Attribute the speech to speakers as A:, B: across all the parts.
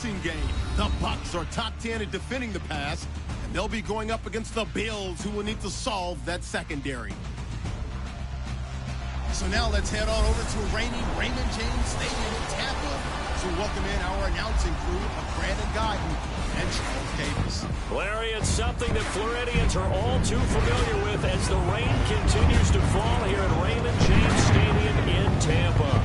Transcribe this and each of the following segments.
A: passing game. The Bucs are top 10 at defending the pass, and they'll be going up against the Bills, who will need to solve that secondary. So now let's head on over to reigning Raymond James Stadium in Tampa to welcome in our announcing crew of Brandon Guyton and Charles Davis.
B: Larry, it's something that Floridians are all too familiar with as the rain continues to fall here at Raymond James Stadium in Tampa.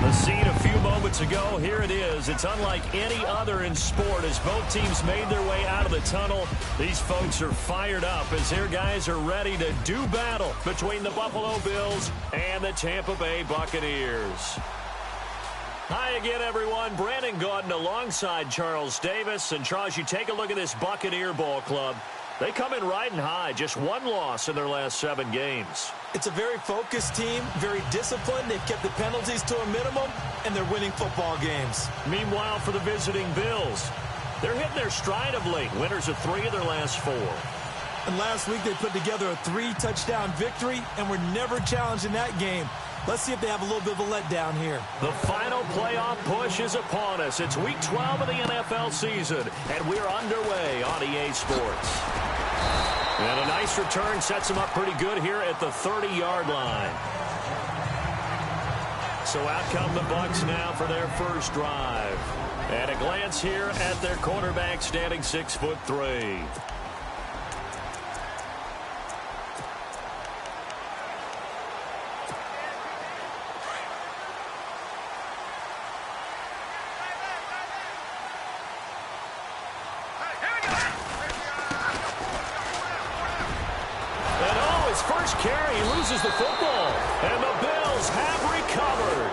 B: The scene a few moments ago, here it is. It's unlike any other in sport as both teams made their way out of the tunnel. These folks are fired up as their guys are ready to do battle between the Buffalo Bills and the Tampa Bay Buccaneers. Hi again, everyone. Brandon Guyton alongside Charles Davis. And, Charles, you take a look at this Buccaneer ball club. They come in riding high, just one loss in their last 7 games.
C: It's a very focused team, very disciplined. They've kept the penalties to a minimum, and they're winning football games.
B: Meanwhile, for the visiting Bills, they're hitting their stride of late. Winners of 3 of their last 4.
C: And last week they put together a 3-touchdown victory, and were never challenged in that game. Let's see if they have a little bit of a letdown here.
B: The final playoff push is upon us. It's Week 12 of the NFL season, and we're underway on EA Sports. And a nice return sets them up pretty good here at the 30-yard line. So out come the Bucs now for their first drive. And a glance here at their quarterback standing 6'3". First carry, he loses the football, and the Bills have recovered.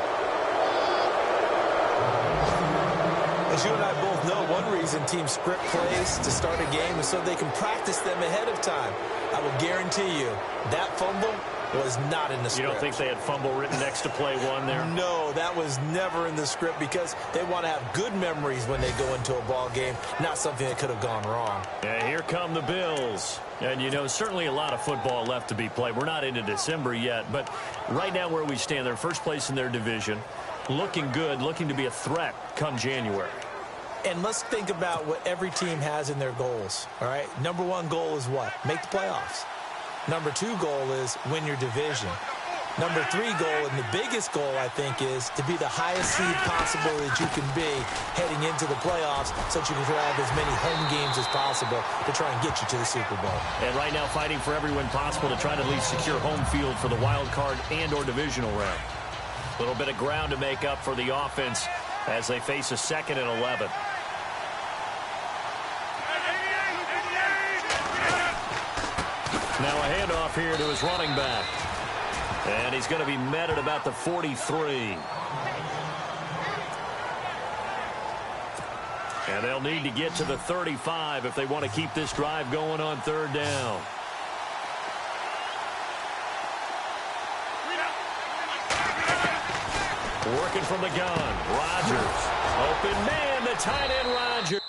C: As you and I both know, one reason teams script plays to start a game is so they can practice them ahead of time. I will guarantee you that fumble was not in the script.
B: You don't think they had fumble written next to play 1 there?
C: No, that was never in the script because they want to have good memories when they go into a ball game, not something that could have gone wrong.
B: Yeah, here come the Bills. And, you know, certainly a lot of football left to be played. We're not into December yet, but right now where we stand, they're first place in their division, looking good, looking to be a threat come January.
C: And let's think about what every team has in their goals, all right? Number 1 goal is what? Make the playoffs. Number 2 goal is win your division. Number 3 goal, and the biggest goal, I think, is to be the highest seed possible that you can be heading into the playoffs so that you can have as many home games as possible to try and get you to the Super Bowl.
B: And right now fighting for every win possible to try to at least secure home field for the wild card and or divisional round. A little bit of ground to make up for the offense as they face a 2nd and 11. Now a handoff here to his running back. And he's going to be met at about the 43. And they'll need to get to the 35 if they want to keep this drive going on 3rd down. Working from the gun. Rodgers. Open man, the tight end Rodgers.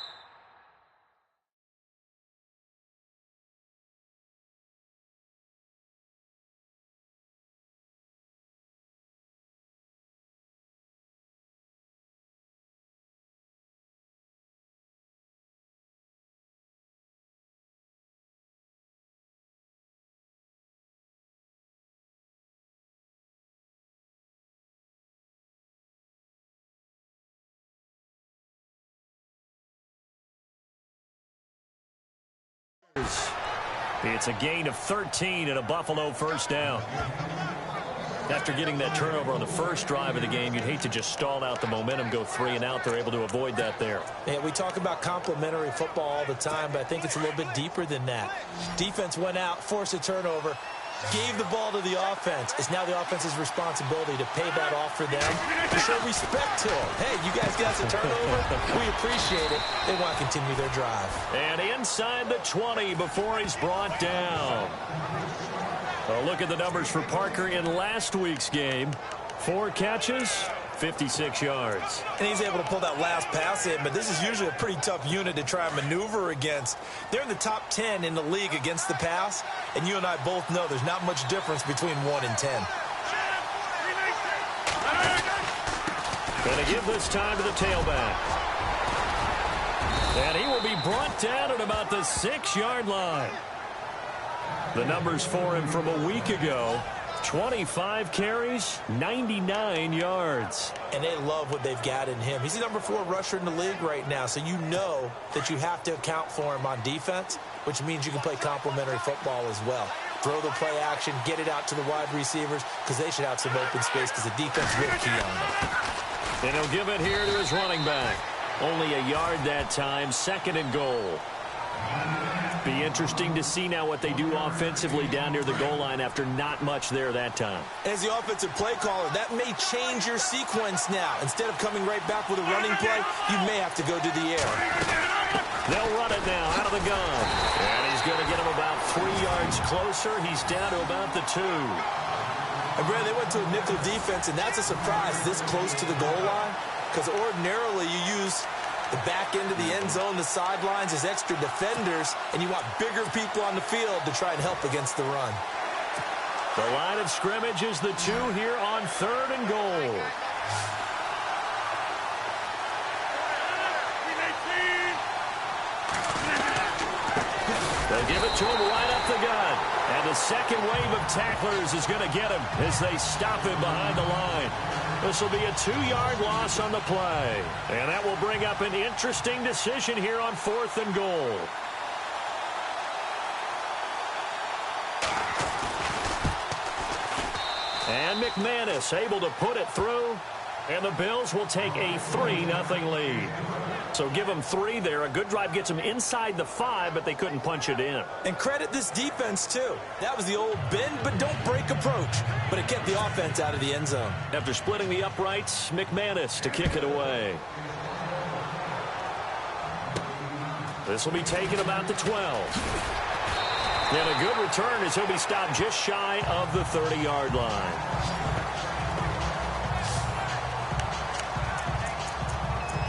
B: It's a gain of 13 and a Buffalo first down. After getting that turnover on the first drive of the game, you'd hate to just stall out the momentum, go 3 and out. They're able to avoid that there.
C: Yeah, we talk about complementary football all the time, but I think it's a little bit deeper than that. Defense went out, forced a turnover, gave the ball to the offense. It's now the offense's responsibility to pay that off for them, to show respect to them. Hey, you guys got a turnover? We appreciate it. They want to continue their drive.
B: And inside the 20 before he's brought down. A look at the numbers for Parker in last week's game. 4 catches, 56 yards.
C: And he's able to pull that last pass in, but this is usually a pretty tough unit to try and maneuver against. They're in the top 10 in the league against the pass, and you and I both know there's not much difference between 1 and 10.
B: Going to give this time to the tailback. brought down at about the 6-yard line. The numbers for him from a week ago: 25 carries, 99 yards.
C: And they love what they've got in him. He's the number 4 rusher in the league right now, so you know that you have to account for him on defense, which means you can play complementary football as well. Throw the play action, get it out to the wide receivers, because they should have some open space, because the defense will key on them.
B: And he'll give it here to his running back. Only a yard that time, 2nd and goal. Be interesting to see now what they do offensively down near the goal line after not much there that time.
C: As the offensive play caller, that may change your sequence now. Instead of coming right back with a running play, you may have to go to the air.
B: They'll run it now out of the gun. And he's going to get him about 3 yards closer. He's down to about the 2.
C: And Brad, they went to a nickel defense, and that's a surprise this close to the goal line, because ordinarily you use the back end of the end zone, the sidelines as extra defenders, and you want bigger people on the field to try and help against the run.
B: The line of scrimmage is the 2 here on 3rd and goal. They'll give it to him right up the gun. And the second wave of tacklers is going to get him as they stop him behind the line. This will be a 2-yard loss on the play. And that will bring up an interesting decision here on 4th and goal. And McManus able to put it through. And the Bills will take a 3-0 lead. So give them 3 there. A good drive gets them inside the 5, but they couldn't punch it in.
C: And credit this defense, too. That was the old bend but don't break approach. But it kept the offense out of the end zone.
B: After splitting the uprights, McManus to kick it away. This will be taken about the 12. And a good return as he'll be stopped just shy of the 30-yard line.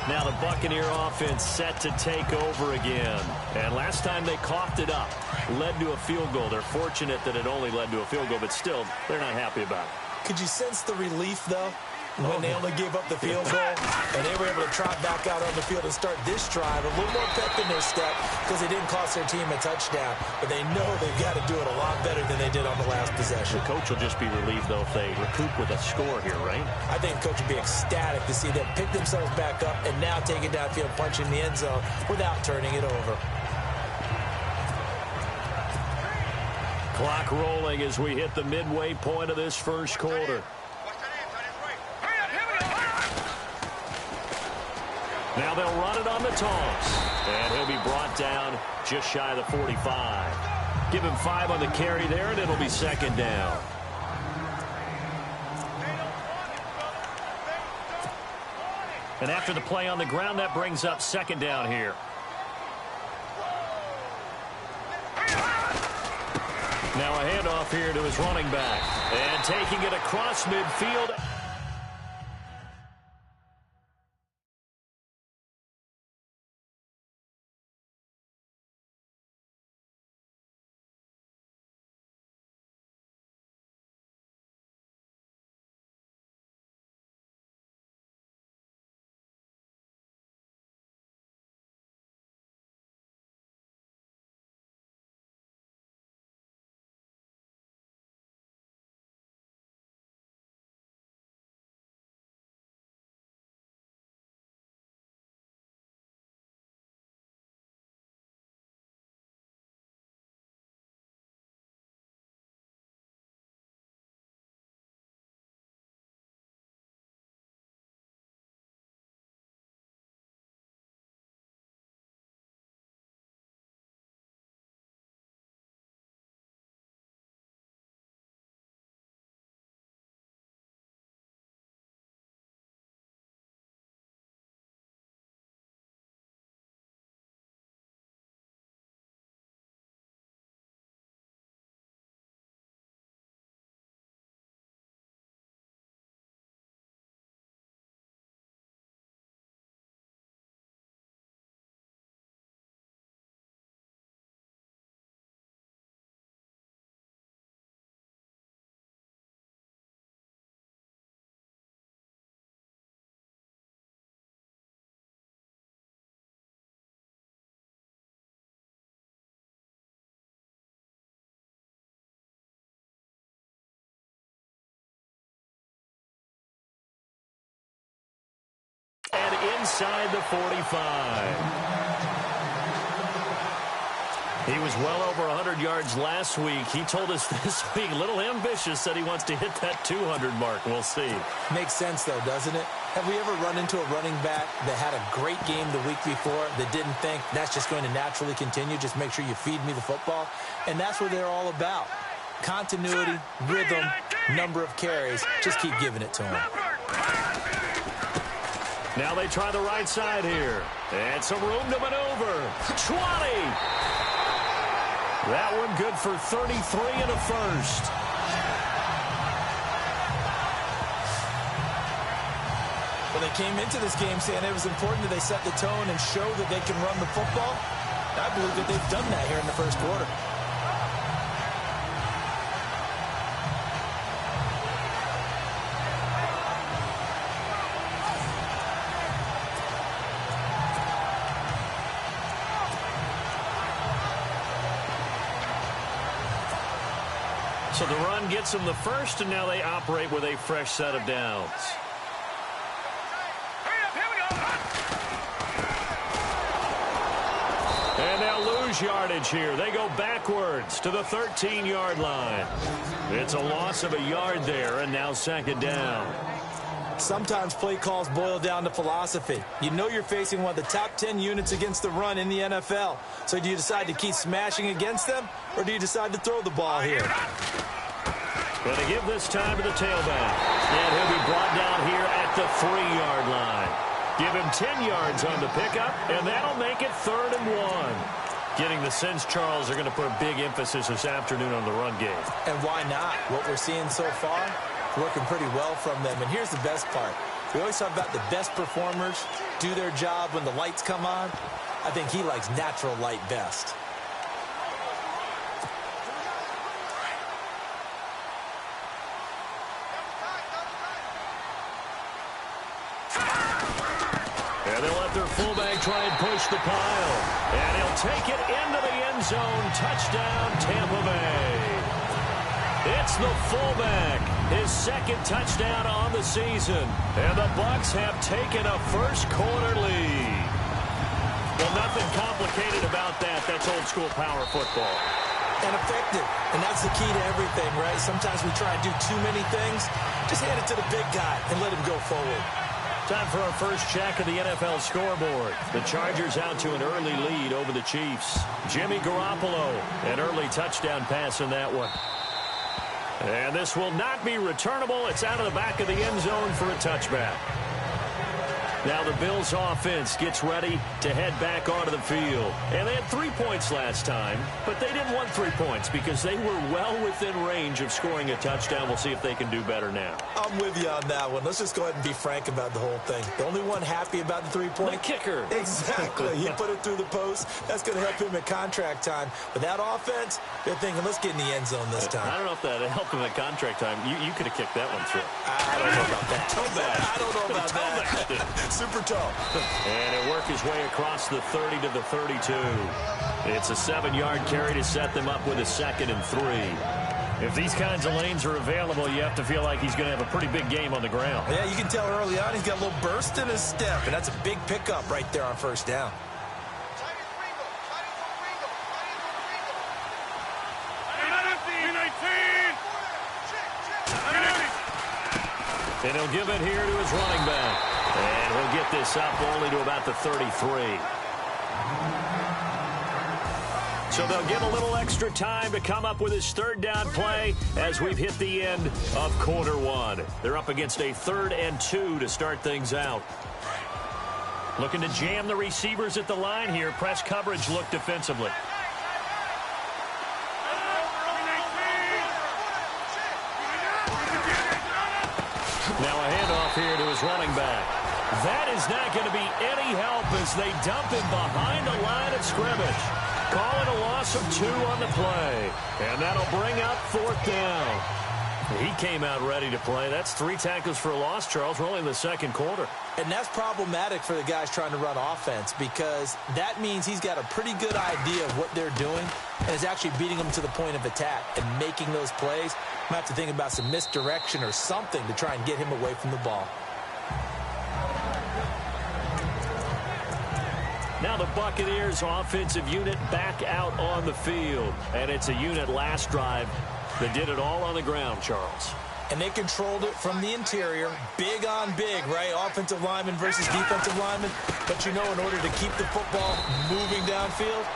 B: Now the Buccaneer offense set to take over again. And last time they coughed it up, led to a field goal. They're fortunate that it only led to a field goal, but still, they're not happy about it.
C: Could you sense the relief, though, when they only gave up the field goal and they were able to trot back out on the field and start this drive, a little more pep in their step because they didn't cost their team a touchdown, but they know they've got to do it a lot better than they did on the last possession.
B: The coach will just be relieved, though, if they recoup with a score here, right?
C: I think the coach would be ecstatic to see them pick themselves back up and now take it downfield, punching the end zone without turning it over.
B: Clock rolling as we hit the midway point of this first quarter. Now they'll run it on the toss. And he'll be brought down just shy of the 45. Give him 5 on the carry there, and it'll be 2nd down. And after the play on the ground, that brings up 2nd down here. Now a handoff here to his running back. And taking it across midfield. inside the 45. He was well over 100 yards last week. He told us this week, a little ambitious, said he wants to hit that 200 mark. We'll see.
C: Makes sense, though, doesn't it? Have we ever run into a running back that had a great game the week before that didn't think that's just going to naturally continue? Just make sure you feed me the football. And that's what they're all about. Continuity, rhythm, number of carries. Just keep giving it to him.
B: Now they try the right side here. And some room to maneuver. 20. That one good for 33 and a first.
C: Well, they came into this game saying it was important that they set the tone and show that they can run the football. I believe that they've done that here in the first quarter.
B: So the run gets them the first, and now they operate with a fresh set of downs. And they'll lose yardage here. They go backwards to the 13-yard line. It's a loss of a yard there, and now second down.
C: Sometimes play calls boil down to philosophy. You know you're facing one of the top 10 units against the run in the NFL. So do you decide to keep smashing against them, or do you decide to throw the ball here?
B: Going to give this time to the tailback. And he'll be brought down here at the 3-yard line. Give him 10 yards on the pickup, and that'll make it 3rd and 1. Getting the sense Charles are going to put a big emphasis this afternoon on the run game. And
C: why not? What we're seeing so far, working pretty well from them. And here's the best part. We always talk about the best performers do their job when the lights come on. I think he likes natural light best.
B: And they'll let their fullback try and push the pile. And he'll take it into the end zone. Touchdown, Tampa Bay. It's the fullback, his second touchdown on the season. And the Bucs have taken a first quarter lead. Well, nothing complicated about that. That's old school power football.
C: And effective. And that's the key to everything, right? Sometimes we try and do too many things. Just hand it to the big guy and let him go forward.
B: Time for our first check of the NFL scoreboard. The Chargers out to an early lead over the Chiefs. Jimmy Garoppolo, an early touchdown pass in that one. And this will not be returnable. It's out of the back of the end zone for a touchback. Now the Bills offense gets ready to head back onto the field. And they had 3 points last time, but they didn't want 3 points because they were well within range of scoring a touchdown. We'll see if they can do better now.
C: I'm with you on that one. Let's just go ahead and be frank about the whole thing. The only one happy about the 3-point?
B: The kicker.
C: Exactly. He put it through the post. That's going to help him at contract time. But that offense, they're thinking, let's get in the end zone this time.
B: I don't know if that helped him at contract time. You could have kicked that one through.
C: I don't know about that.
B: I
C: don't know about that. Super tall.
B: And he'll work his way across the 30 to the 32. It's a 7-yard carry to set them up with a 2nd and 3. If these kinds of lanes are available, you have to feel like he's going to have a pretty big game on the ground.
C: Yeah, you can tell early on he's got a little burst in his step, and that's a big pickup right there on first down.
B: And he'll give it here to his running back. And he'll get this up only to about the 33. So they'll get a little extra time to come up with his 3rd down play as we've hit the end of quarter 1. They're up against a 3rd and 2 to start things out. Looking to jam the receivers at the line here. Press coverage look defensively. Now a handoff here to his running back. That is not going to be any help as they dump him behind the line of scrimmage. Calling a loss of 2 on the play. And that'll bring up 4th down. He came out ready to play. That's 3 tackles for a loss, Charles. We're only in the 2nd quarter.
C: And that's problematic for the guys trying to run offense because that means he's got a pretty good idea of what they're doing and is actually beating them to the point of attack and making those plays. Might have to think about some misdirection or something to try and get him away from the ball.
B: Now the Buccaneers offensive unit back out on the field. And it's a unit last drive that did it all on the ground, Charles.
C: And they controlled it from the interior, big on big, right? Offensive lineman versus defensive lineman. But you know, in order to keep the football moving downfield,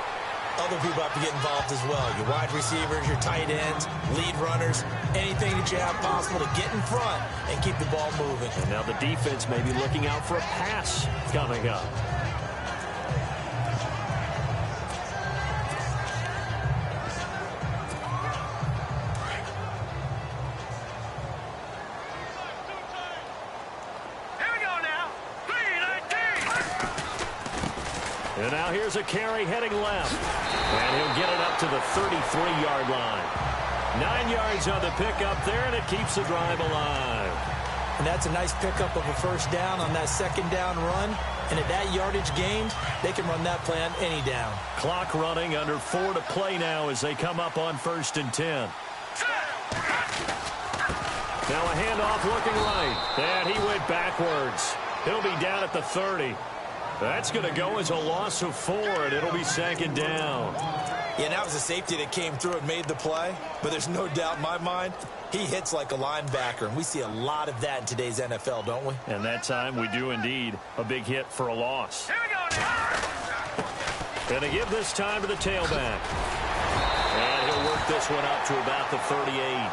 C: other people have to get involved as well. Your wide receivers, your tight ends, lead runners, anything that you have possible to get in front and keep the ball moving.
B: And now the defense may be looking out for a pass coming up. And now here's a carry heading left. And he'll get it up to the 33-yard line. 9 yards on the pickup there, and it keeps the drive alive.
C: And that's a nice pickup of a first down on that second down run. And at that yardage gained, they can run that play on any down.
B: Clock running, under 4 to play now as they come up on 1st and 10. Now a handoff looking right. And he went backwards. He'll be down at the 30. That's going to go as a loss of 4, and it'll be 2nd down.
C: Yeah, that was a safety that came through and made the play. But there's no doubt in my mind, he hits like a linebacker. And we see a lot of that in today's NFL, don't we?
B: And that time we do indeed. A big hit for a loss. Here we go now. Going to give this time to the tailback. And he'll work this one up to about the 38.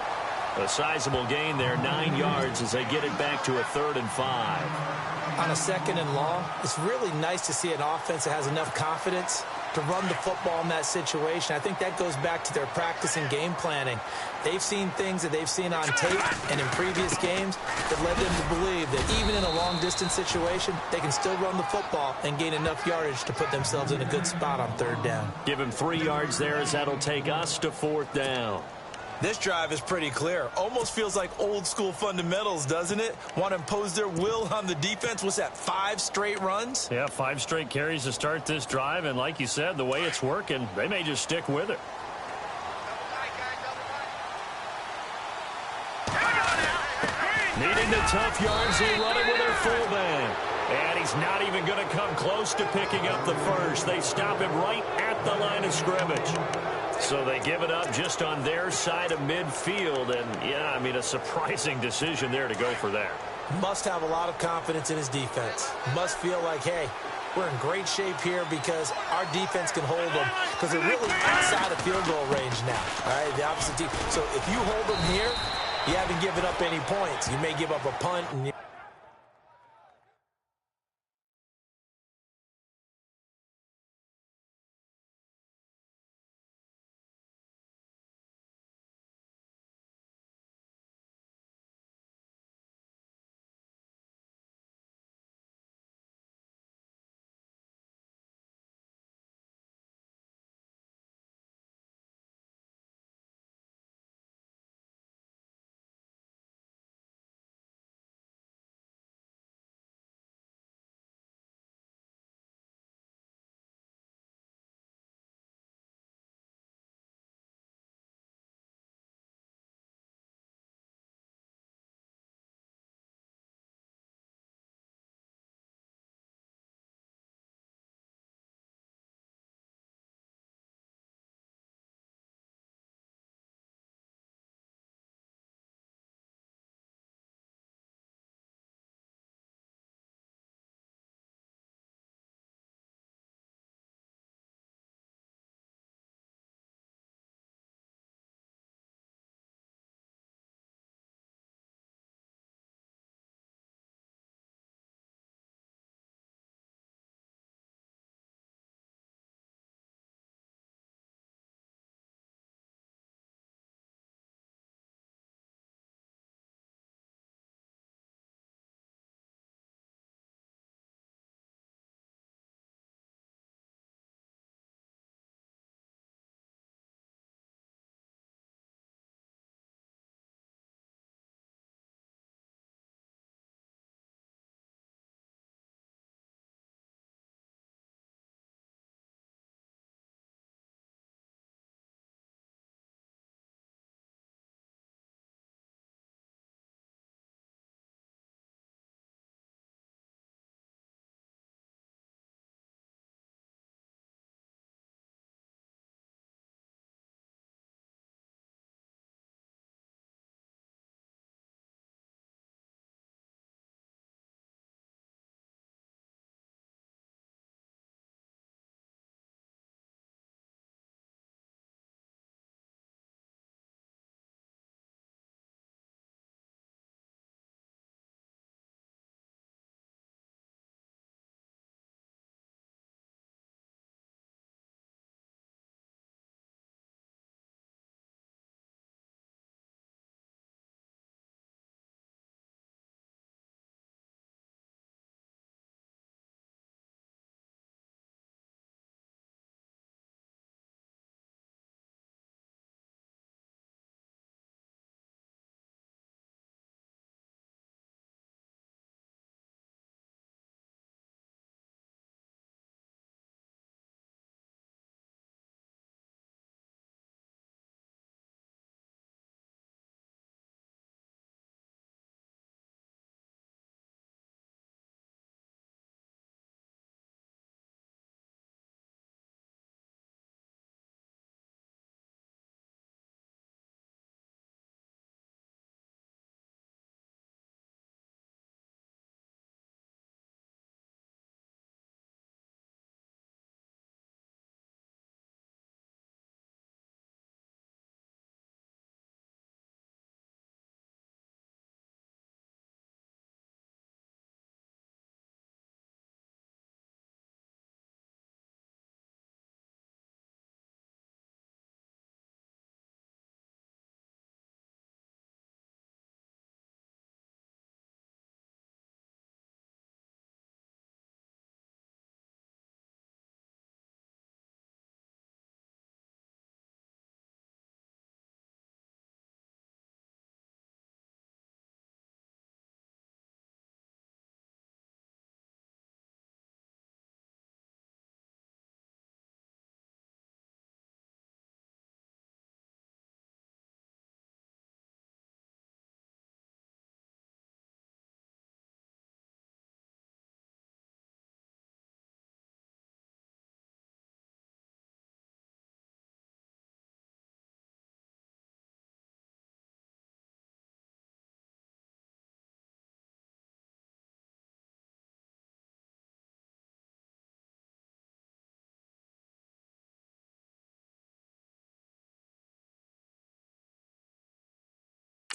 B: A sizable gain there, 9 yards as they get it back to a 3rd and 5.
C: On a 2nd and long, it's really nice to see an offense that has enough confidence to run the football in that situation. I think that goes back to their practice and game planning. They've seen things that they've seen on tape and in previous games that led them to believe that even in a long-distance situation, they can still run the football and gain enough yardage to put themselves in a good spot on 3rd down.
B: Give him 3 yards there as that'll take us to 4th down.
C: This drive is pretty clear. Almost feels like old school fundamentals, doesn't it? Want to impose their will on the defense. What's that, 5 straight runs?
B: Yeah, 5 straight carries to start this drive. And like you said, the way it's working, they may just stick with it. Needing the tough yards, they run it with their fullback. And he's not even going to come close to picking up the first. They stop him right at the line of scrimmage. So they give it up just on their side of midfield. And, yeah, I mean, a surprising decision there to go for that.
C: Must have a lot of confidence in his defense. Must feel like, hey, we're in great shape here because our defense can hold them because they're really outside of field goal range now. All right, the opposite team. So if you hold them here, you haven't given up any points. You may give up a punt and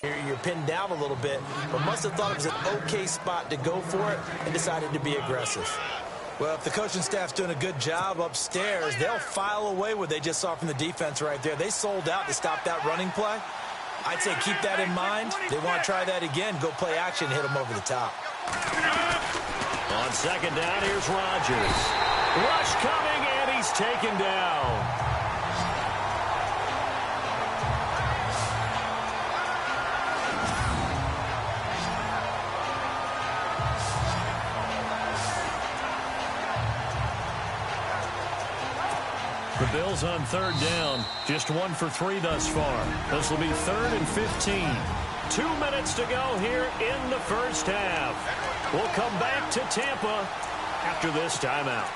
C: You're pinned down a little bit, but must have thought it was an okay spot to go for it and decided to be aggressive. Well, if the coaching staff's doing a good job upstairs, they'll file away what they just saw from the defense right there. They sold out to stop that running play. I'd say keep that in mind. They want to try that again, go play action, hit them over the top.
B: On second down, here's Rodgers. Rush coming, and he's taken down. The Bills on third down, just 1 for 3 thus far. This will be 3rd and 15. 2 minutes to go here in the first half. We'll come back to Tampa after this timeout.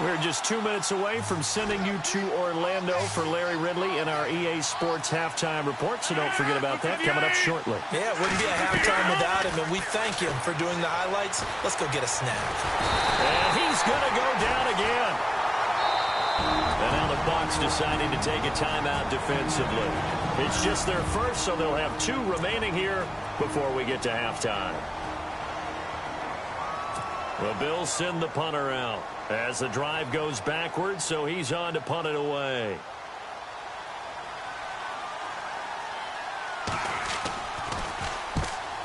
B: We're just 2 minutes away from sending you to Orlando for Larry Ridley in our EA Sports Halftime Report, so don't forget about that coming up shortly.
C: Yeah, it wouldn't be a halftime without him, and we thank him for doing the highlights. Let's go get a snap.
B: And he's going to go down again. And now the Bucs deciding to take a timeout defensively. It's just their first, so they'll have 2 remaining here before we get to halftime. The Bills send the punter out as the drive goes backwards, so he's on to punt it away.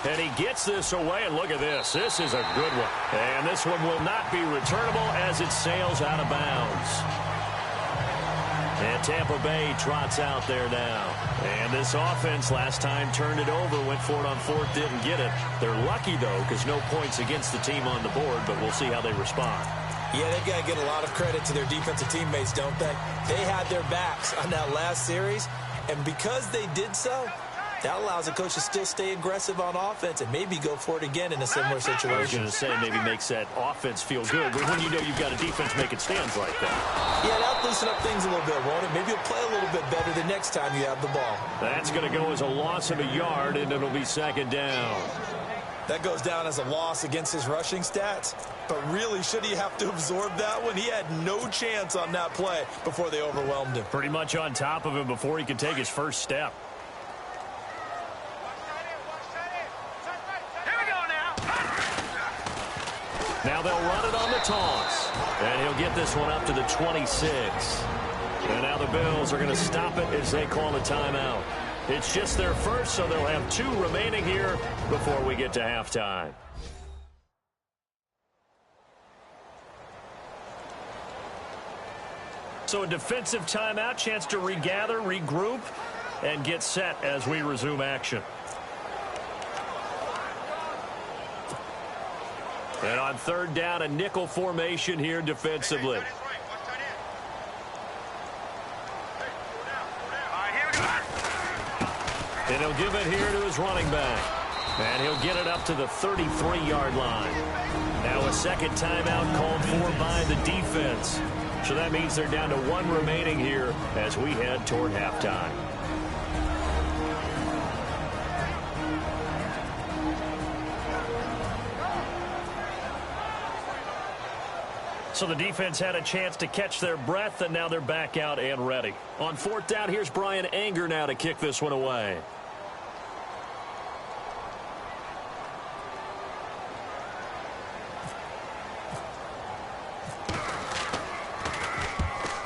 B: And he gets this away, and look at this. This is a good one. And this one will not be returnable as it sails out of bounds. And Tampa Bay trots out there now. And this offense last time turned it over, went for it on 4th, didn't get it. They're lucky, though, because no points against the team on the board, but we'll see how they respond.
C: Yeah, they've got to get a lot of credit to their defensive teammates, don't they? They had their backs on that last series, and because they did so, that allows the coach to still stay aggressive on offense and maybe go for it again in a similar situation.
B: I was going to say maybe makes that offense feel good, but when you know you've got a defense making stands like that.
C: Yeah, that'll loosen up things a little bit, won't it? Maybe you'll play a little bit better the next time you have the ball.
B: That's going to go as a loss of a yard, and it'll be 2nd down.
C: That goes down as a loss against his rushing stats. But really, should he have to absorb that one? He had no chance on that play before they overwhelmed him.
B: Pretty much on top of him before he could take his first step. Now they'll run it on the toss. And he'll get this one up to the 26. And now the Bills are going to stop it as they call a timeout. It's just their first, so they'll have 2 remaining here before we get to halftime. So a defensive timeout, chance to regather, regroup, and get set as we resume action. And on 3rd down, a nickel formation here defensively. And he'll give it here to his running back. And he'll get it up to the 33-yard line. Now a second timeout called for by the defense. So that means they're down to 1 remaining here as we head toward halftime. So the defense had a chance to catch their breath, and now they're back out and ready. On 4th down, here's Brian Anger now to kick this one away.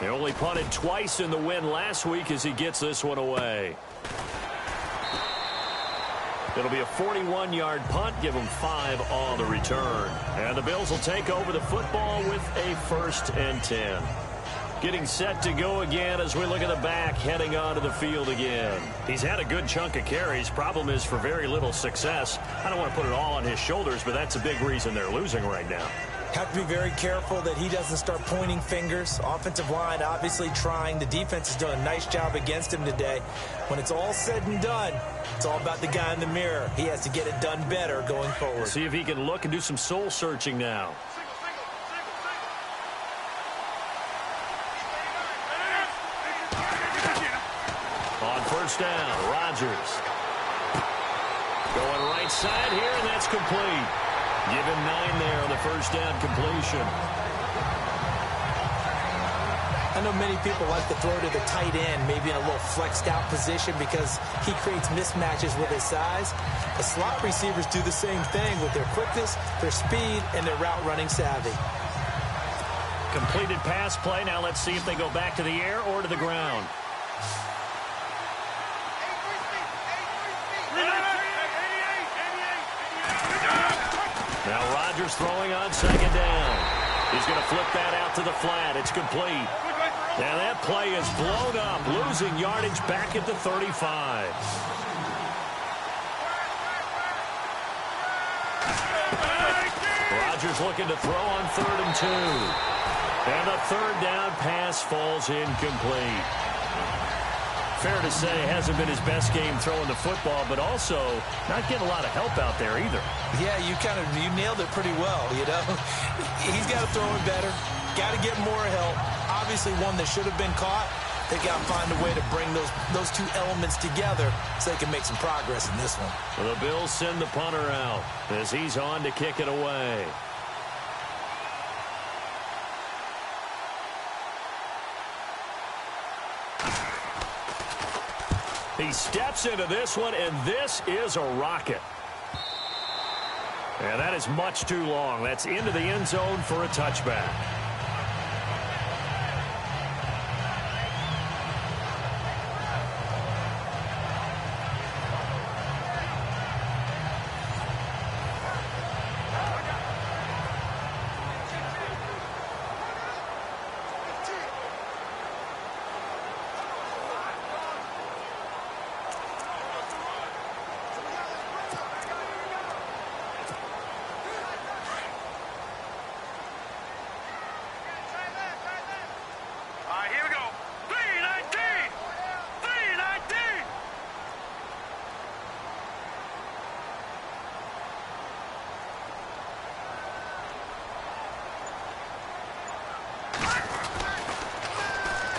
B: They only punted twice in the win last week as he gets this one away. It'll be a 41-yard punt, give them 5 on the return. And the Bills will take over the football with a 1st and 10. Getting set to go again as we look at the back, heading onto the field again. He's had a good chunk of carries. Problem is for very little success. I don't want to put it all on his shoulders, but that's a big reason they're losing right now.
C: Have to be very careful that he doesn't start pointing fingers. Offensive line obviously trying. The defense has done a nice job against him today. When it's all said and done, it's all about the guy in the mirror. He has to get it done better going forward.
B: See if he can look and do some soul searching now. On 1st down, Rodgers. Going right side here, and that's complete. Give him 9 there on the 1st down completion.
C: I know many people like to throw to the tight end, maybe in a little flexed out position because he creates mismatches with his size. The slot receivers do the same thing with their quickness, their speed, and their route running savvy.
B: Completed pass play. Now let's see if they go back to the air or to the ground. Now Rodgers throwing on second down. He's going to flip that out to the flat. It's complete. And that play is blown up, losing yardage back at the 35. Rodgers looking to throw on 3rd and 2. And the third down pass falls incomplete. Fair to say, hasn't been his best game throwing the football, but also not getting a lot of help out there either. Yeah, you nailed it pretty well, you know. He's got to throw it better, got to get more help. Obviously one that should have been caught. They got to find a way to bring those two elements together so they can make some progress in this one. Well, the Bills send the punter out as he's on to kick it away. He steps into this one, and this is a rocket. And that is much too long. That's into the end zone for a touchback.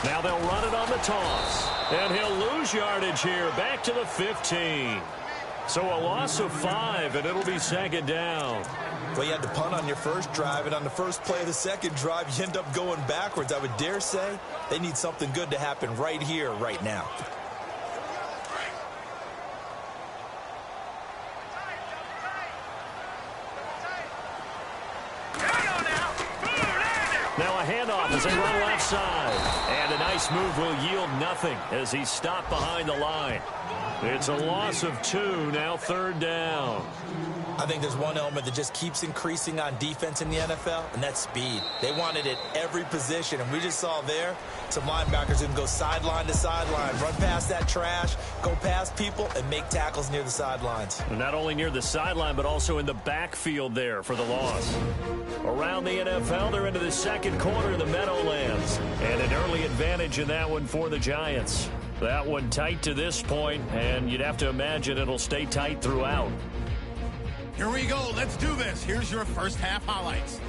B: Now they'll run it on the toss. And he'll lose yardage here, back to the 15. So a loss of 5, and it'll be second down. Well, you had to punt on your first drive, and on the first play of the second drive, you end up going backwards. I would dare say they need something good to happen right here, right now. Now a handoff as they run left side. And a nice move will yield nothing as he's stopped behind the line. It's a loss of 2, now 3rd down. I think there's one element that just keeps increasing on defense in the NFL, and that's speed. They want it at every position, and we just saw there some linebackers who can go sideline to sideline, run past that trash, go past people, and make tackles near the sidelines. And not only near the sideline, but also in the backfield there for the loss. Around the NFL, they're into the second quarter of the Meadowlands, and an early advantage in that one for the Giants. That one tight to this point, and you'd have to imagine it'll stay tight throughout.
A: Here we go. Let's do this. Here's your first half highlights.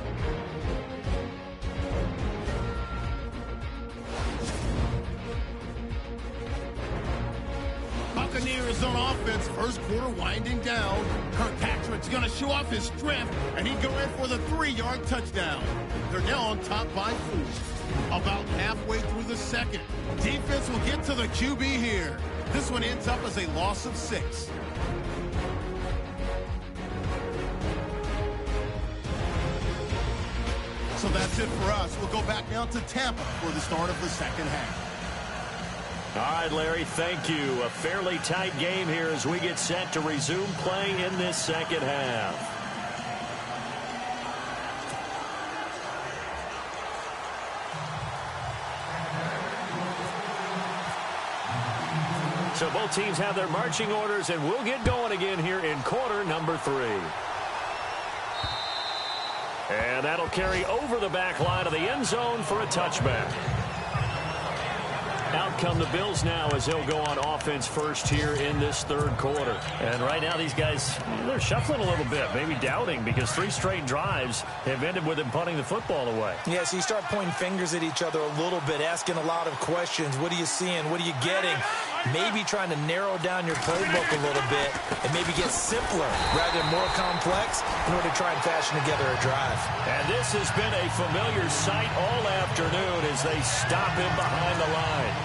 A: Buccaneers on offense. First quarter winding down. Kirkpatrick's going to show off his strength, and he'd go in for the 3-yard touchdown. They're now on top by 4. About halfway through the second. Defense will get to the QB here. This one ends up as a loss of 6. So that's it for us. We'll go back down to Tampa for the start of the second half.
B: All right, Larry, thank you. A fairly tight game here as we get set to resume play in this second half. So both teams have their marching orders, and we'll get going again here in quarter number 3. And that'll carry over the back line of the end zone for a touchback. Out come the Bills now as they'll go on offense first here in this third quarter. And right now these guys, they're shuffling a little bit, maybe doubting, because 3 straight drives have ended with them punting the football away. Yeah, so you start pointing fingers at each other a little bit, asking a lot of questions. What are you seeing? What are you getting?
C: maybe trying to narrow down your playbook a little bit and maybe get simpler rather than more complex in order to try and fashion together a drive.
B: And this has been a familiar sight all afternoon as they stop him behind the line.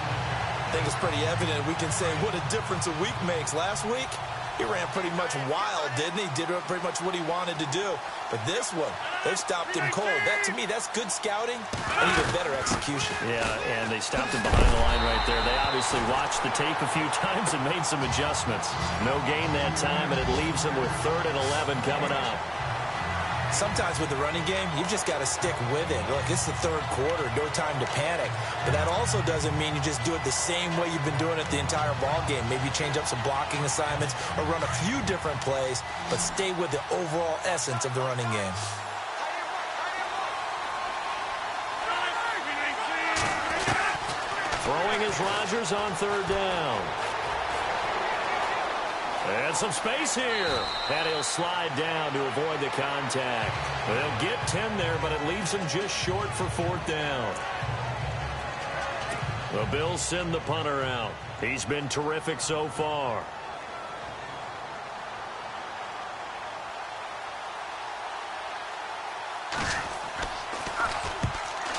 C: I think it's pretty evident. We can say what a difference a week makes. Last week, he ran pretty much wild, didn't he? Did pretty much what he wanted to do. But this one, they stopped him cold. That, to me, that's good scouting and even better execution.
B: Yeah, and they stopped him behind the line right there. They obviously watched the tape a few times and made some adjustments. No gain that time, and it leaves them with 3rd and 11 coming up.
C: Sometimes with the running game, you've just got to stick with it. Look, it's the 3rd quarter, no time to panic. But that also doesn't mean you just do it the same way you've been doing it the entire ball game. Maybe change up some blocking assignments or run a few different plays, but stay with the overall essence of the running game.
B: Throwing is Rodgers on 3rd down. And some space here. And he'll slide down to avoid the contact. They'll get 10 there, but it leaves him just short for 4th down. The Bills send the punter out. He's been terrific so far.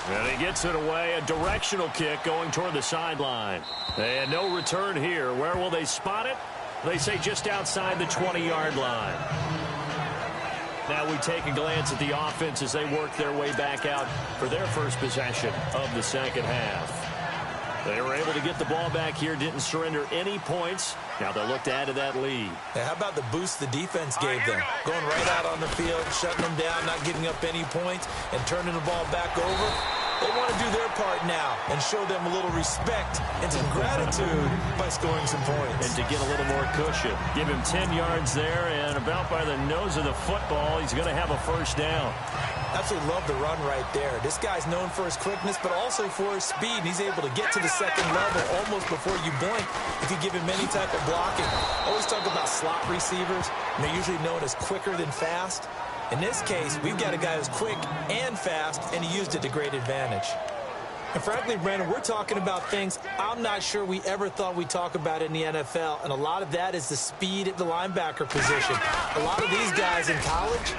B: And he gets it away. A directional kick going toward the sideline. And no return here. Where will they spot it? They say just outside the 20-yard line. Now we take a glance at the offense as they work their way back out for their first possession of the second half. They were able to get the ball back here, didn't surrender any points. Now they'll look to add to that lead.
C: Now, how about the boost the defense gave them? Going right out on the field, shutting them down, not giving up any points, and turning the ball back over. They want to do their part now and show them a little respect and some gratitude by scoring some points.
B: And to get a little more cushion. Give him 10 yards there, and about by the nose of the football, he's going to have a 1st down.
C: Absolutely love the run right there. This guy's known for his quickness, but also for his speed. And he's able to get to the 2nd level almost before you blink if you give him any type of blocking. I always talk about slot receivers, and they're usually known as quicker than fast. In this case, we've got a guy who's quick and fast, and he used it to great advantage. And frankly, Brandon, we're talking about things I'm not sure we ever thought we'd talk about in the NFL, and a lot of that is the speed at the linebacker position. A lot of these guys in college,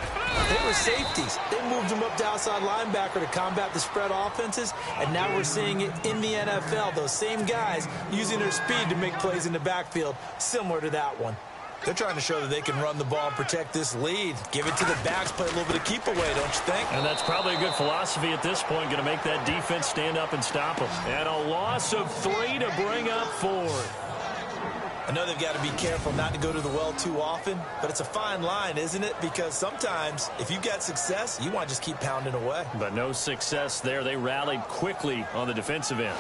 C: they were safeties. They moved them up to outside linebacker to combat the spread offenses, and now we're seeing it in the NFL. Those same guys using their speed to make plays in the backfield, similar to that one. They're trying to show that they can run the ball and protect this lead. Give it to the backs, play a little bit of keep away, don't you think?
B: And that's probably a good philosophy at this point, going to make that defense stand up and stop them. And a loss of 3 to bring up 4th.
C: I know they've got to be careful not to go to the well too often, but it's a fine line, isn't it? Because sometimes, if you've got success, you want to just keep pounding away.
B: But no success there. They rallied quickly on the defensive end.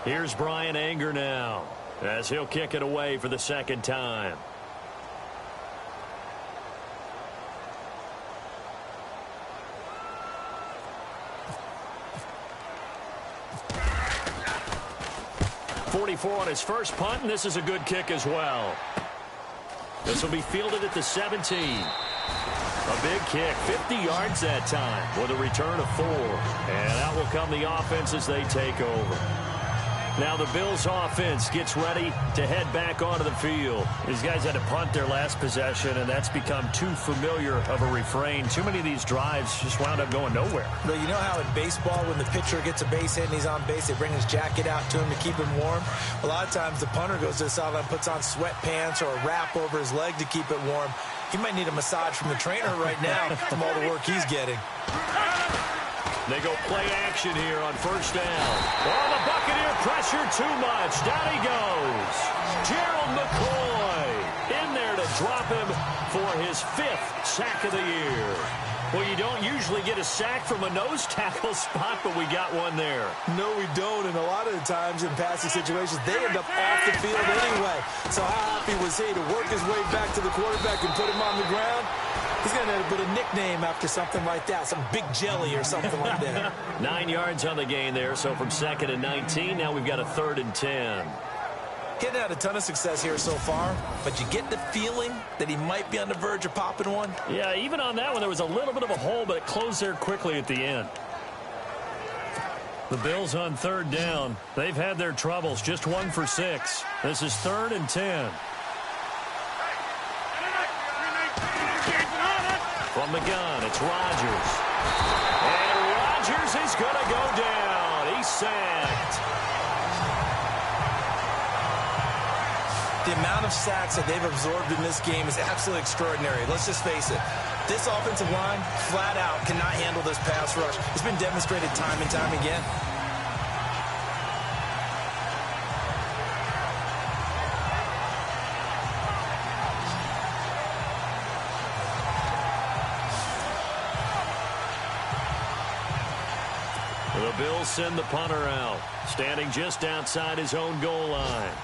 B: Here's Brian Anger now as he'll kick it away for the 2nd time. .44 on his first punt, and this is a good kick as well. This will be fielded at the 17. A big kick, 50 yards that time with a return of 4. And out will come the offense as they take over. Now the Bills offense gets ready to head back onto the field. These guys had to punt their last possession, and that's become too familiar of a refrain. Too many of these drives just wound up going nowhere.
C: But you know how in baseball, when the pitcher gets a base hit and he's on base, they bring his jacket out to him to keep him warm? A lot of times the punter goes to the sideline, puts on sweatpants or a wrap over his leg to keep it warm. He might need a massage from the trainer right now from all the work he's getting.
B: They go play action here on 1st down. Oh, the Buccaneer pressure too much. Down he goes. Gerald McCoy in there to drop him for his 5th sack of the year. Well, you don't usually get a sack from a nose tackle spot, but we got one there.
C: No, we don't, and a lot of the times in passing situations, they end up off the field anyway. So how happy was he to work his way back to the quarterback and put him on the ground? He's going to end up with a nickname after something like that, some Big Jelly or something like that.
B: 9 yards on the gain there, so from 2nd and 19, now we've got a 3rd and 10.
C: Getting had a ton of success here so far, but you get the feeling that he might be on the verge of popping one.
B: Yeah, even on that one, there was a little bit of a hole, but it closed there quickly at the end. The Bills on third down. They've had their troubles, just 1 for 6. This is 3rd and 10. From the gun, it's Rodgers. And Rodgers is going to go down. He's sacked.
C: The amount of sacks that they've absorbed in this game is absolutely extraordinary. Let's just face it. This offensive line, flat out, cannot handle this pass rush. It's been demonstrated time and time again.
B: The Bills send the punter out, standing just outside his own goal line.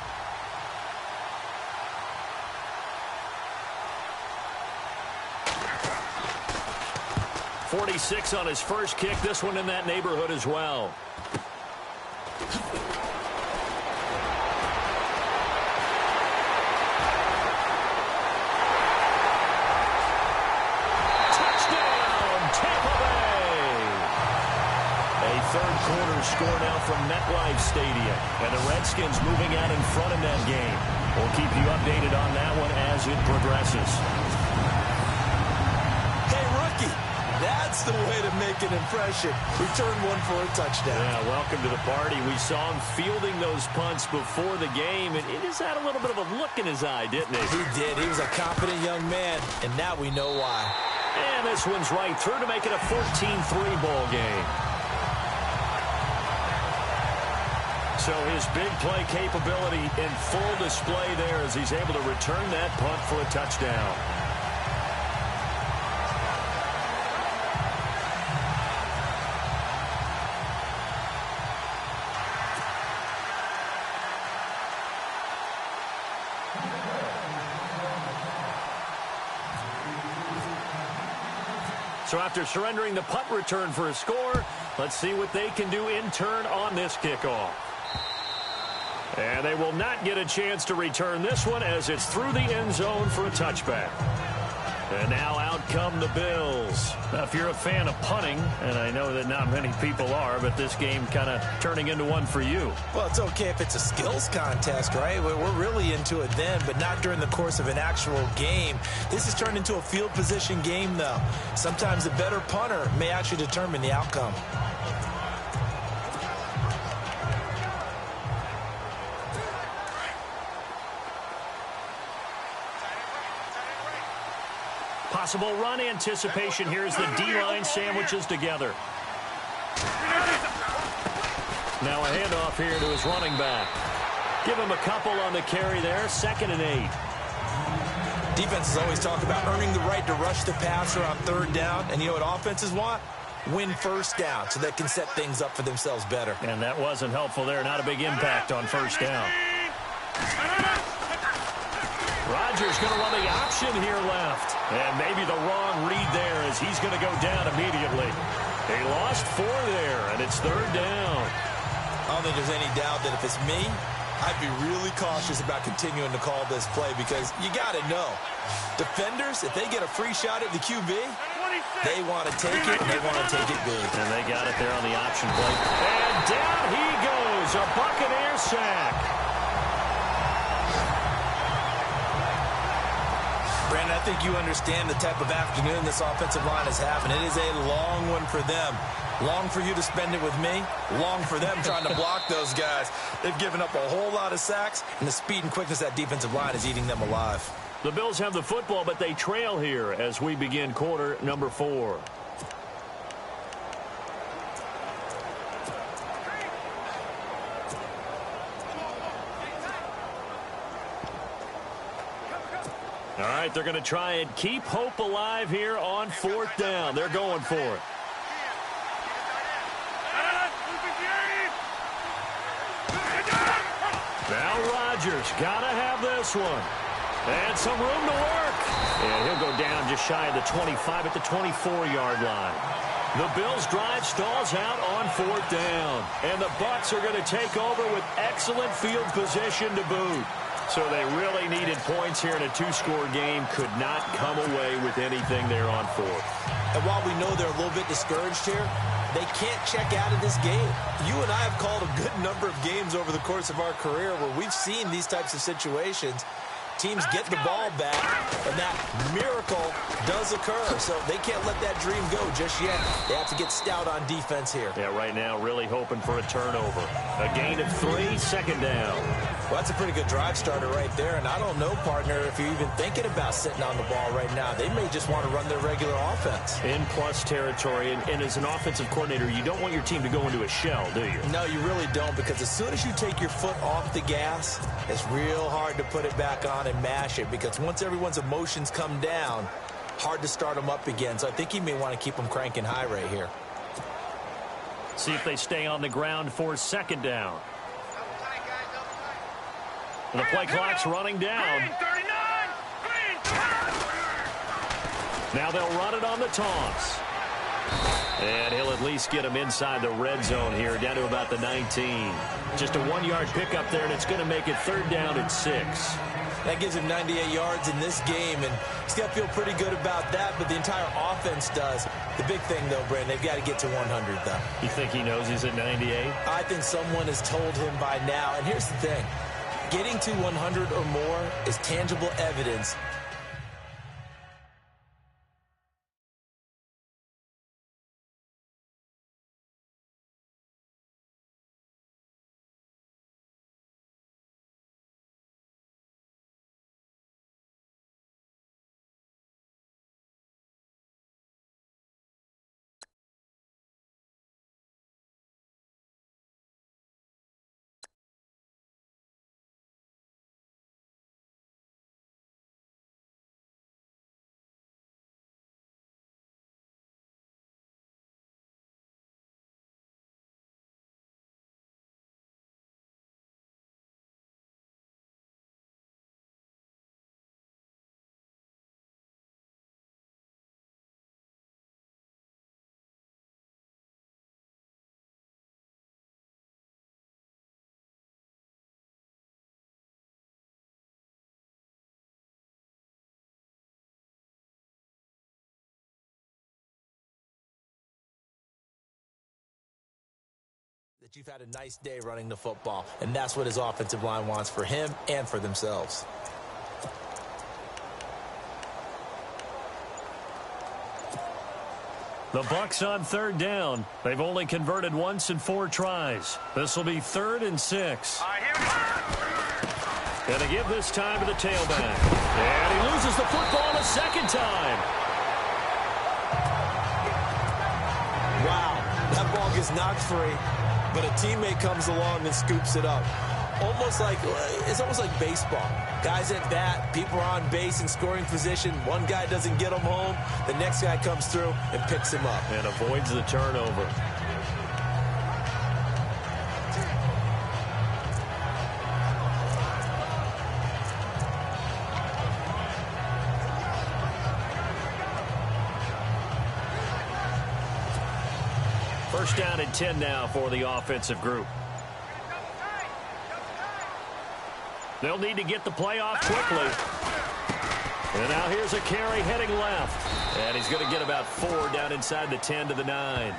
B: .46 on his first kick. This one in that neighborhood as well. Touchdown, Tampa Bay. A third quarter score now from MetLife Stadium. And the Redskins moving out in front in that game. We'll keep you updated on that one as it progresses.
C: That's the way to make an impression. Return one for a touchdown.
B: Yeah, welcome to the party. We saw him fielding those punts before the game, and he just had a little bit of a look in his eye, didn't he?
C: He did. He was a confident young man, and now we know why.
B: And this one's right through to make it a 14-3 ball game. So his big play capability in full display there as he's able to return that punt for a touchdown. So after surrendering the punt return for a score, let's see what they can do in turn on this kickoff. And they will not get a chance to return this one as it's through the end zone for a touchback. And now out come the Bills. Now, if you're a fan of punting, and I know that not many people are, but this game kind of turning into one for you.
C: Well, it's okay if it's a skills contest, right? We're really into it then, but not during the course of an actual game. This has turned into a field position game, though. Sometimes a better punter may actually determine the outcome.
B: Possible run anticipation here as the D-line sandwiches together. Now a handoff here to his running back. Give him a couple on the carry there, 2nd and 8.
C: Defenses always talk about earning the right to rush the passer on third down, and you know what offenses want? Win first down so they can set things up for themselves better.
B: And that wasn't helpful there, not a big impact on first down. Rodgers going to run the option here left. And maybe the wrong read there as he's going to go down immediately. They lost 4 there, and it's 3rd down.
C: I don't think there's any doubt that if it's me, I'd be really cautious about continuing to call this play because you got to know. Defenders, if they get a free shot at the QB, they want to take it, and they want to take it big.
B: And they got it there on the option play. And down he goes, a Buccaneer sack.
C: Brandon, I think you understand the type of afternoon this offensive line is having. It is a long one for them. Long for you to spend it with me. Long for them trying to block those guys. They've given up a whole lot of sacks, and the speed and quickness of that defensive line is eating them alive.
B: The Bills have the football, but they trail here as we begin quarter number 4. All right, they're going to try and keep hope alive here on 4th down. They're going for it. Now Rodgers got to have this one. And some room to work. And he'll go down just shy of the 25 at the 24-yard line. The Bills' drive stalls out on 4th down. And the Bucs are going to take over with excellent field position to boot. So they really needed points here in a 2-score game. Could not come away with anything there on 4th.
C: And while we know they're a little bit discouraged here, they can't check out of this game. You and I have called a good number of games over the course of our career where we've seen these types of situations. Teams get the ball back, and that miracle does occur. So they can't let that dream go just yet. They have to get stout on defense here.
B: Yeah, right now really hoping for a turnover. A gain of 3, 2nd down.
C: Well, that's a pretty good drive starter right there. And I don't know, partner, if you're even thinking about sitting on the ball right now. They may just want to run their regular offense.
B: In plus territory. And as an offensive coordinator, you don't want your team to go into a shell, do you?
C: No, you really don't, because as soon as you take your foot off the gas, it's real hard to put it back on and mash it, because once everyone's emotions come down, hard to start them up again. So I think you may want to keep them cranking high right here.
B: See if they stay on the ground for 2nd down. The play clock's running down. Now they'll run it on the toss. And he'll at least get him inside the red zone here, down to about the 19. Just a 1-yard pickup there, and it's going to make it 3rd down and 6.
C: That gives him 98 yards in this game, and he's got to feel pretty good about that, but the entire offense does. The big thing, though, Brandon, they've got to get to 100, though.
B: You think he knows he's at 98?
C: I think someone has told him by now, and here's the thing. Getting to 100 or more is tangible evidence. That you've had a nice day running the football, and that's what his offensive line wants for him and for themselves.
B: The Bucs on 3rd down. They've only converted once in 4 tries. This will be 3rd and 6. Gonna give this time to the tailback. And he loses the football a 2nd time.
C: Wow, that ball gets knocked free, but a teammate comes along and scoops it up. It's almost like baseball. Guys at bat, people are on base in scoring position. One guy doesn't get him home. The next guy comes through and picks him up.
B: And avoids the turnover. First down and 10 now for the offensive group. They'll need to get the play off quickly. And now here's a carry heading left. And he's going to get about 4 down inside the 10 to the 9.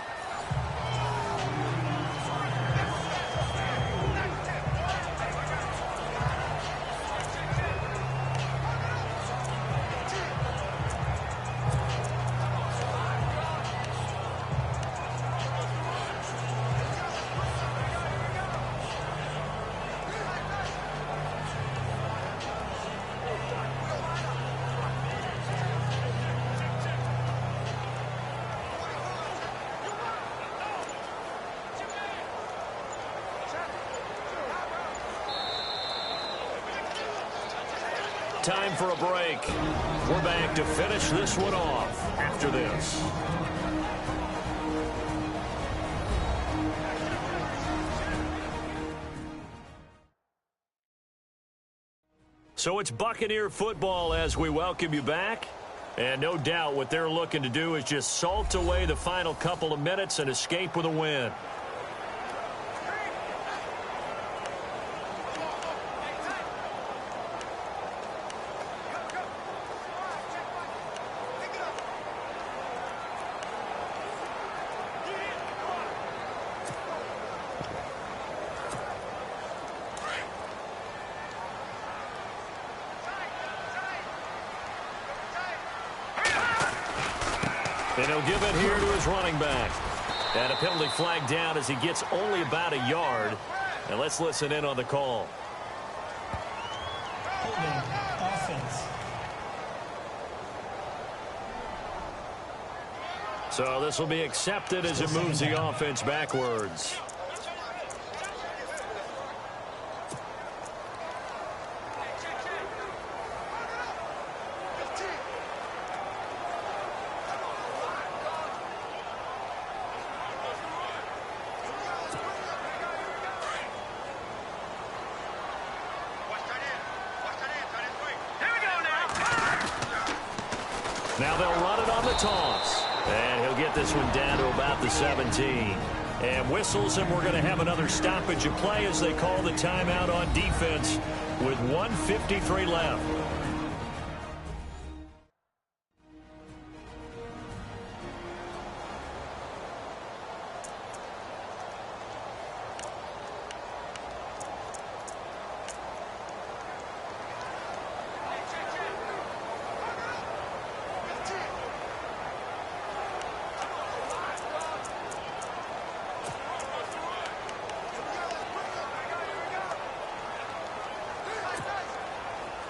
B: Time for a break. We're back to finish this one off after this. So it's Buccaneer football as we welcome you back. And no doubt what they're looking to do is just salt away the final couple of minutes and escape with a win. And he'll give it here to his running back. And a penalty flag down as he gets only about a yard. And let's listen in on the call.
D: Holding offense.
B: So this will be accepted as it moves the offense backwards. Now they'll run it on the toss. And he'll get this one down to about the 17. And whistles, and we're going to have another stoppage of play as they call the timeout on defense with 1:53 left.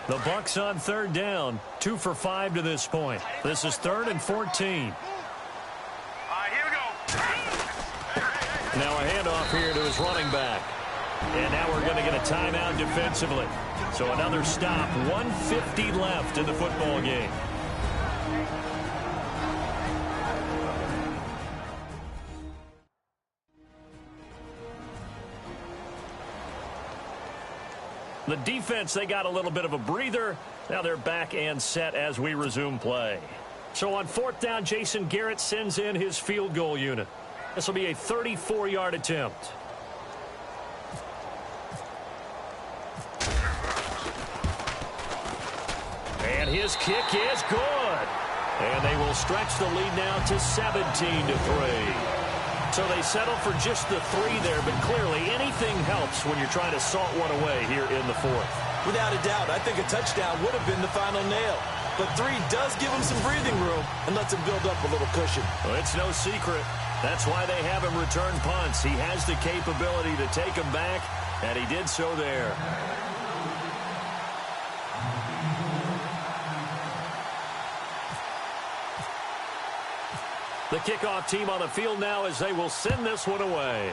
B: The Bucs on third down, 2 for 5 to this point. This is 3rd and 14.
E: Here we go.
B: Now a handoff here to his running back. And now we're going to get a timeout defensively. So another stop, 1:50 left in the football game. The defense, they got a little bit of a breather. Now they're back and set as we resume play. So on 4th down, Jason Garrett sends in his field goal unit. This will be a 34-yard attempt. And his kick is good. And they will stretch the lead now to 17-3. So they settle for just the 3 there, but clearly anything helps when you're trying to salt one away here in the 4th.
C: Without a doubt, I think a touchdown would have been the final nail. But 3 does give him some breathing room and lets him build up a little cushion.
B: Well, it's no secret. That's why they have him return punts. He has the capability to take them back, and he did so there. The kickoff team on the field now as they will send this one away.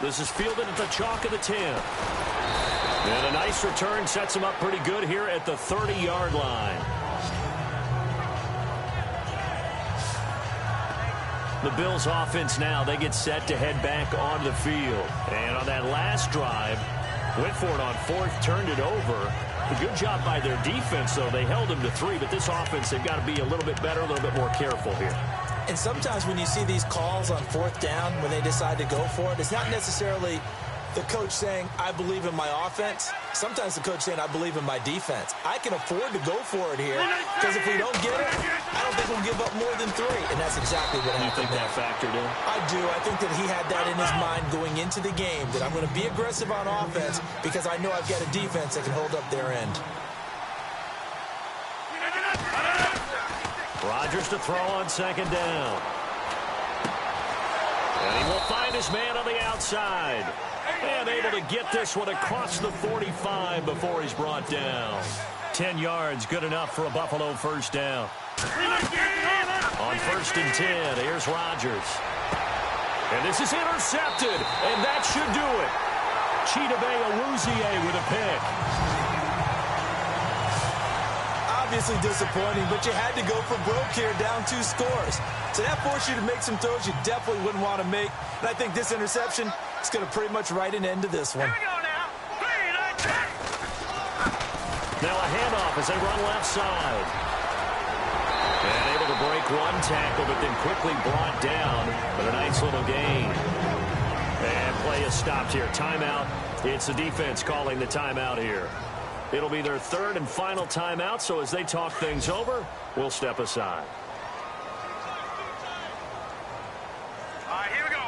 B: This is fielded at the chalk of the 10. And a nice return sets him up pretty good here at the 30-yard line. The Bills offense now, they get set to head back on the field. And on that last drive, went for it on 4th, turned it over. A good job by their defense, though. They held them to 3, but this offense, they've got to be a little bit better, a little bit more careful here.
C: And sometimes when you see these calls on 4th down, when they decide to go for it, it's not necessarily the coach saying, I believe in my offense. Sometimes the coach saying, I believe in my defense. I can afford to go for it here, because if we don't get it, I don't think we'll give up more than 3. And that's exactly what happened.
B: You think that factored in?
C: I do. I think that he had that in his mind going into the game, that I'm going to be aggressive on offense because I know I've got a defense that can hold up their end.
B: Rodgers to throw on 2nd down. And he will find his man on the outside. And able to get this one across the 45 before he's brought down. 10 yards, good enough for a Buffalo 1st down. On 1st and 10, here's Rodgers. And this is intercepted, and that should do it. Chidobe Awuzie with a pick.
C: Obviously disappointing, but you had to go for broke here, down 2 scores. So that forced you to make some throws you definitely wouldn't want to make. And I think this interception is going to pretty much write an end to this one.
E: Here we go now. 3, 9, 10.
B: Now a handoff as they run left side. And able to break one tackle, but then quickly brought down with a nice little gain. And play is stopped here. Timeout. It's the defense calling the timeout here. It'll be their third and final timeout, so as they talk things over, we'll step aside.
E: Here we go.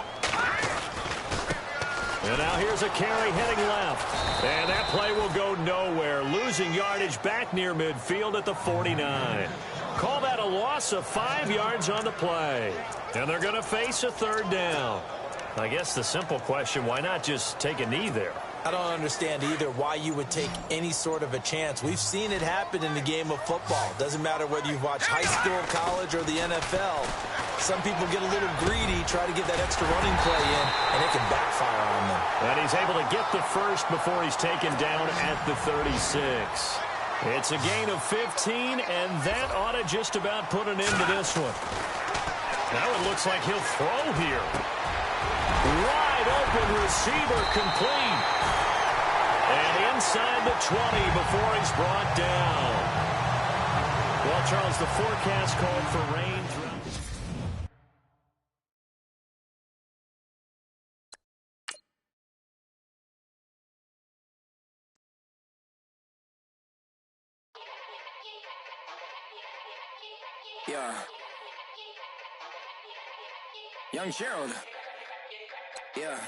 B: And now here's a carry heading left. And that play will go nowhere, losing yardage back near midfield at the 49. Call that a loss of 5 yards on the play. And they're going to face a third down. I guess the simple question, why not just take a knee there?
C: I don't understand either why you would take any sort of a chance. We've seen it happen in the game of football. Doesn't matter whether you've watched high school, college, or the NFL. Some people get a little greedy, try to get that extra running play in, and it can backfire on them.
B: And he's able to get the first before he's taken down at the 36. It's a gain of 15, and that ought to just about put an end to this one. Now it looks like he'll throw here. Wide open receiver complete. And inside the 20 before he's brought down. Well, Charles, the forecast called for rain throughout.
F: Yeah. Young Gerald. Yeah.